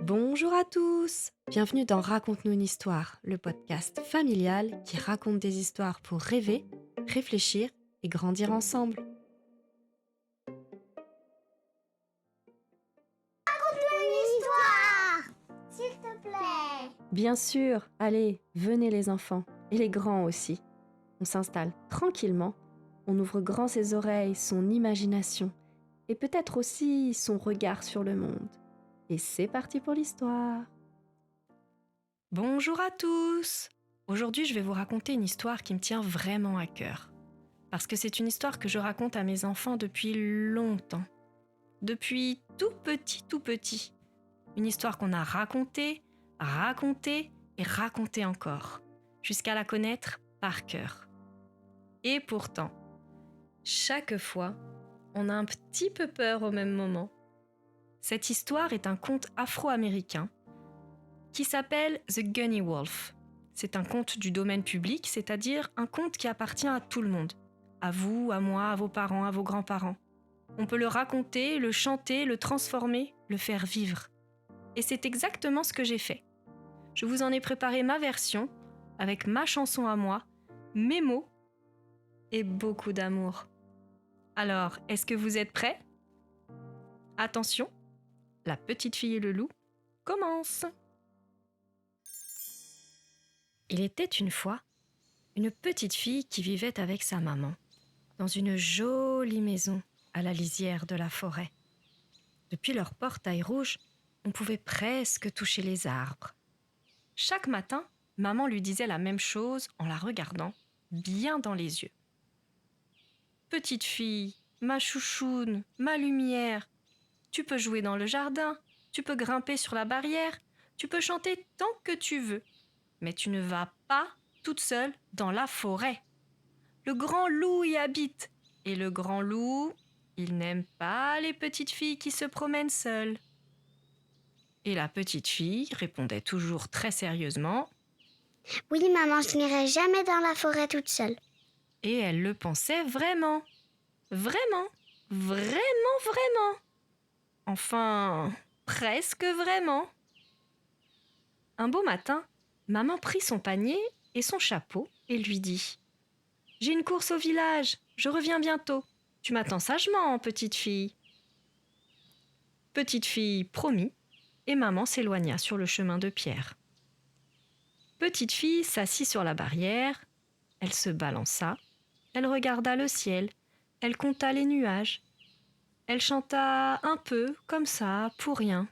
Bonjour à tous! Bienvenue dans Raconte-nous une histoire, le podcast familial qui raconte des histoires pour rêver, réfléchir et grandir ensemble. Une histoire, s'il te plaît. Bien sûr, allez, venez les enfants, et les grands aussi. On s'installe tranquillement, on ouvre grand ses oreilles, son imagination, et peut-être aussi son regard sur le monde. Et c'est parti pour l'histoire! Bonjour à tous! Aujourd'hui, je vais vous raconter une histoire qui me tient vraiment à cœur. Parce que c'est une histoire que je raconte à mes enfants depuis longtemps. Depuis tout petit. Une histoire qu'on a racontée et racontée encore, jusqu'à la connaître par cœur. Et pourtant, chaque fois, on a un petit peu peur au même moment. Cette histoire est un conte afro-américain qui s'appelle The Gunny Wolf. C'est un conte du domaine public, c'est-à-dire un conte qui appartient à tout le monde. À vous, à moi, à vos parents, à vos grands-parents. On peut le raconter, le chanter, le transformer, le faire vivre. Et c'est exactement ce que j'ai fait. Je vous en ai préparé ma version, avec ma chanson à moi, mes mots et beaucoup d'amour. Alors, est-ce que vous êtes prêts ? Attention, la petite fille et le loup commence. Il était une fois une petite fille qui vivait avec sa maman dans une jolie maison à la lisière de la forêt. Depuis leur portail rouge, on pouvait presque toucher les arbres. Chaque matin, maman lui disait la même chose en la regardant bien dans les yeux. « Petite fille, ma chouchoune, ma lumière, tu peux jouer dans le jardin, tu peux grimper sur la barrière, tu peux chanter tant que tu veux, mais tu ne vas pas toute seule dans la forêt. Le grand loup y habite, et le grand loup, il n'aime pas les petites filles qui se promènent seules. » Et la petite fille répondait toujours très sérieusement. Oui, maman, je n'irai jamais dans la forêt toute seule. Et elle le pensait vraiment. Vraiment. Enfin, presque vraiment. Un beau matin, maman prit son panier et son chapeau et lui dit « J'ai une course au village, je reviens bientôt. Tu m'attends sagement, petite fille. » Petite fille promit et maman s'éloigna sur le chemin de pierre. Petite fille s'assit sur la barrière, elle se balança, elle regarda le ciel, elle compta les nuages. Elle chanta un peu, comme ça, pour rien.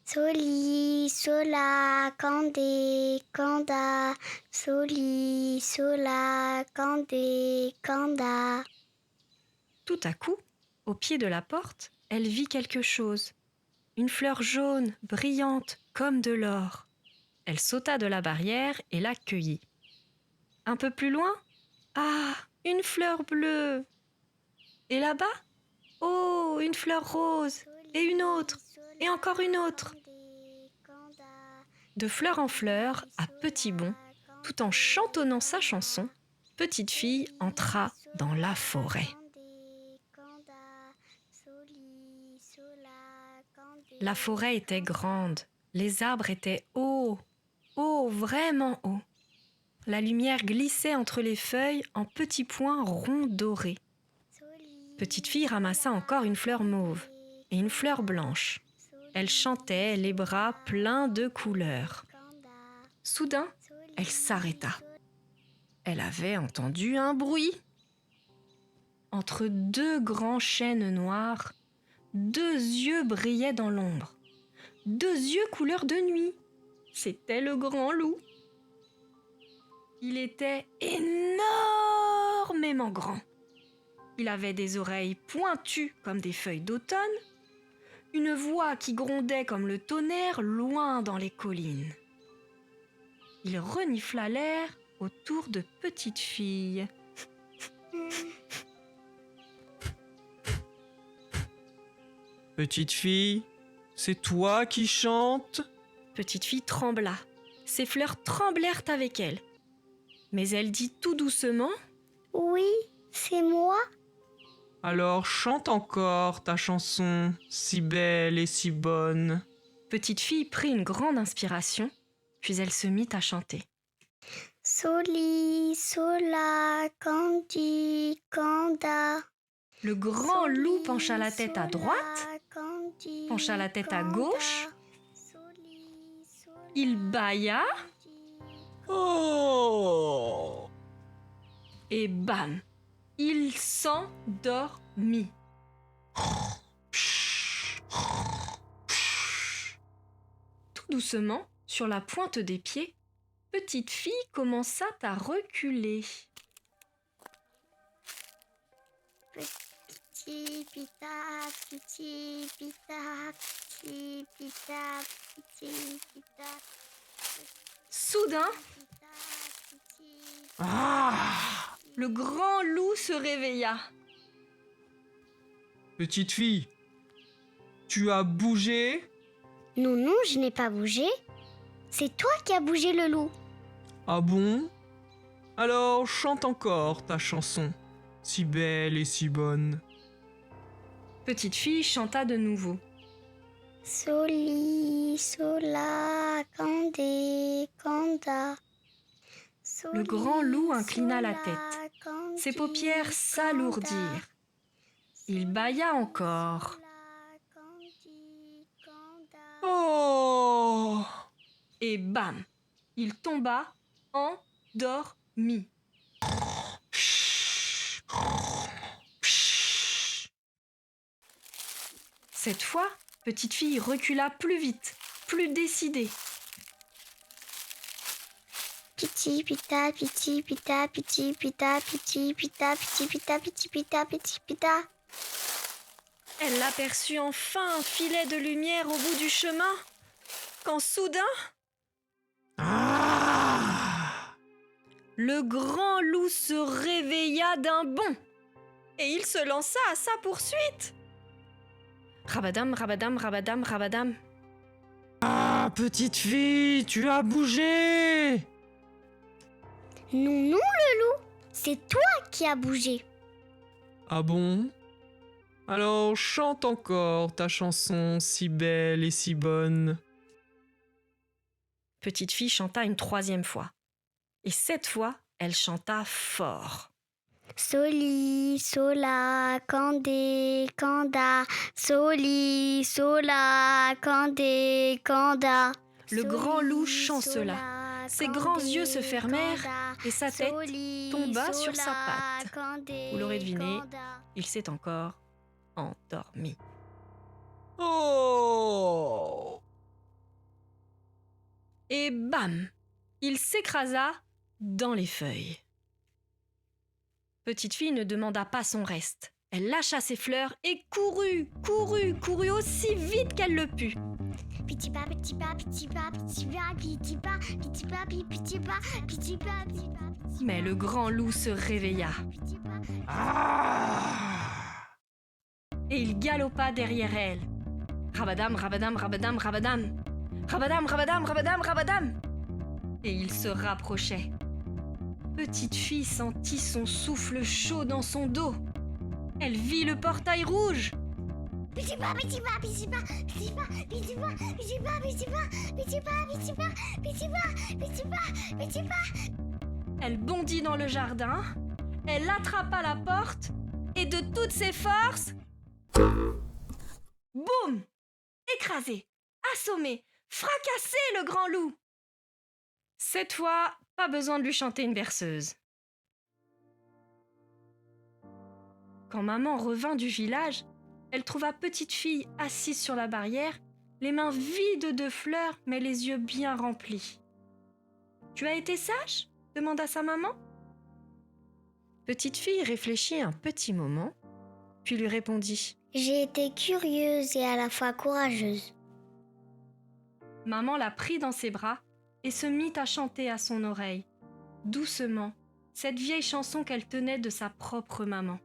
Soli, sola, candé, canda. Soli, sola, candé, canda. Tout à coup, au pied de la porte, elle vit quelque chose. Une fleur jaune, brillante, comme de l'or. Elle sauta de la barrière et la cueillit. Un peu plus loin, ah, une fleur bleue. Et là-bas, oh, une fleur rose, et une autre, et encore une autre. De fleur en fleur, à petits bonds, tout en chantonnant sa chanson, petite fille entra dans la forêt. La forêt était grande, les arbres étaient hauts, vraiment hauts. La lumière glissait entre les feuilles en petits points ronds dorés. Petite fille ramassa encore une fleur mauve et une fleur blanche. Elle chantait, les bras pleins de couleurs. Soudain, elle s'arrêta. Elle avait entendu un bruit. Entre deux grands chênes noirs, deux yeux brillaient dans l'ombre. Deux yeux couleur de nuit. C'était le grand loup. Il était énormément grand. Il avait des oreilles pointues comme des feuilles d'automne, une voix qui grondait comme le tonnerre loin dans les collines. Il renifla l'air autour de petite fille. Petite fille, c'est toi qui chantes ? Petite fille trembla. Ses fleurs tremblèrent avec elle. Mais elle dit tout doucement « Oui, c'est moi. Alors chante encore ta chanson, si belle et si bonne. » Petite fille prit une grande inspiration, puis elle se mit à chanter. Soli, sola, candi, canda. Le grand loup pencha la tête à droite, pencha la tête à gauche, il bâilla Oh! et bam, il s'endormit. Tout doucement, sur la pointe des pieds, Petite fille commença à reculer. Petit pita, petit pita, petit pita, petit pita. Soudain, le grand loup se réveilla. Petite fille, tu as bougé? Non, non, je n'ai pas bougé. C'est toi qui as bougé, le loup. Ah bon? Alors chante encore ta chanson, si belle et si bonne. Petite fille chanta de nouveau. Soli, sola, candé, canda. Le grand loup inclina la tête. Ses paupières s'alourdirent. Il bâilla encore. Oh! Et bam, il tomba endormi. Cette fois, Petite fille recula plus vite, plus décidée. Petit pita, petit pita, petit pita, petit pita, petit pita, petit pita, petit pita. Elle aperçut enfin un filet de lumière au bout du chemin, quand soudain, le grand loup se réveilla d'un bond et il se lança à sa poursuite. Rabadam, rabadam, rabadam, rabadam. Ah, petite fille, tu as bougé! Non, non, le loup, c'est toi qui as bougé. Ah bon? Alors chante encore ta chanson si belle et si bonne. Petite fille chanta une troisième fois. Et cette fois, elle chanta fort. Soli, sola, candé, canda. Soli, sola, candé, canda. Le grand loup chancela. Ses grands yeux se fermèrent et sa tête tomba sur sa patte. Vous l'aurez deviné, il s'est encore endormi. Oh! Et bam, il s'écrasa dans les feuilles. Petite fille ne demanda pas son reste. Elle lâcha ses fleurs et courut aussi vite qu'elle le put. Petit pas, petit pas, petit pas, petit pas, petit pas, petit pas, petit pas, petit pas, petit pas. Mais le grand loup se réveilla et il galopa derrière elle. Rabadam, rabadam, rabadam, rabadam. Rabadam, rabadam, rabadam, rabadam. Et il se rapprochait. Petite fille sentit son souffle chaud dans son dos. Elle vit le portail rouge. Petit pas, petit pas, petit pas, petit pas, petit pas, petit pas, petit pas, petit pas, petit pas, petit pas, petit pas, petit pas. Elle bondit dans le jardin. Elle attrapa la porte et de toutes ses forces, boum! Écrasé, assommé, fracassé le grand loup. Cette fois, pas besoin de lui chanter une berceuse. Quand maman revint du village, elle trouva Petite fille assise sur la barrière, les mains vides de fleurs, mais les yeux bien remplis. « Tu as été sage ?» demanda sa maman. Petite fille réfléchit un petit moment, puis lui répondit. J'ai été curieuse et à la fois courageuse. Maman la prit dans ses bras et se mit à chanter à son oreille, doucement, cette vieille chanson qu'elle tenait de sa propre maman.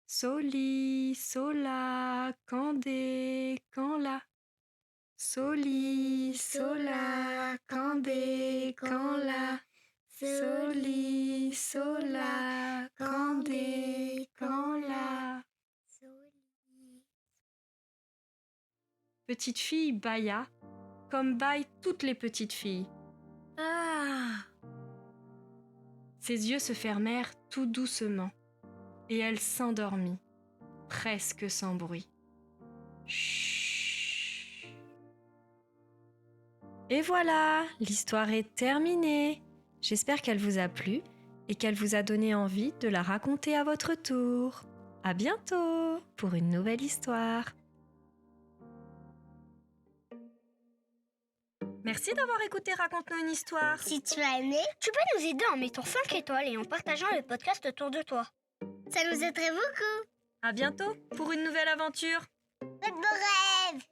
Soli, sola, candé, canla. Soli, sola, candé, canla. Soli, sola, candé, canla. petite fille bâilla, comme bâillent toutes les petites filles. Ah! Ses yeux se fermèrent tout doucement, et elle s'endormit, presque sans bruit. Chut. Et voilà, l'histoire est terminée. J'espère qu'elle vous a plu et qu'elle vous a donné envie de la raconter à votre tour. À bientôt pour une nouvelle histoire. Merci d'avoir écouté Raconte-nous une histoire. Si tu as aimé, Tu peux nous aider en mettant 5 étoiles et en partageant le podcast autour de toi. ça nous aiderait beaucoup. À bientôt pour une nouvelle aventure. Faites vos rêves.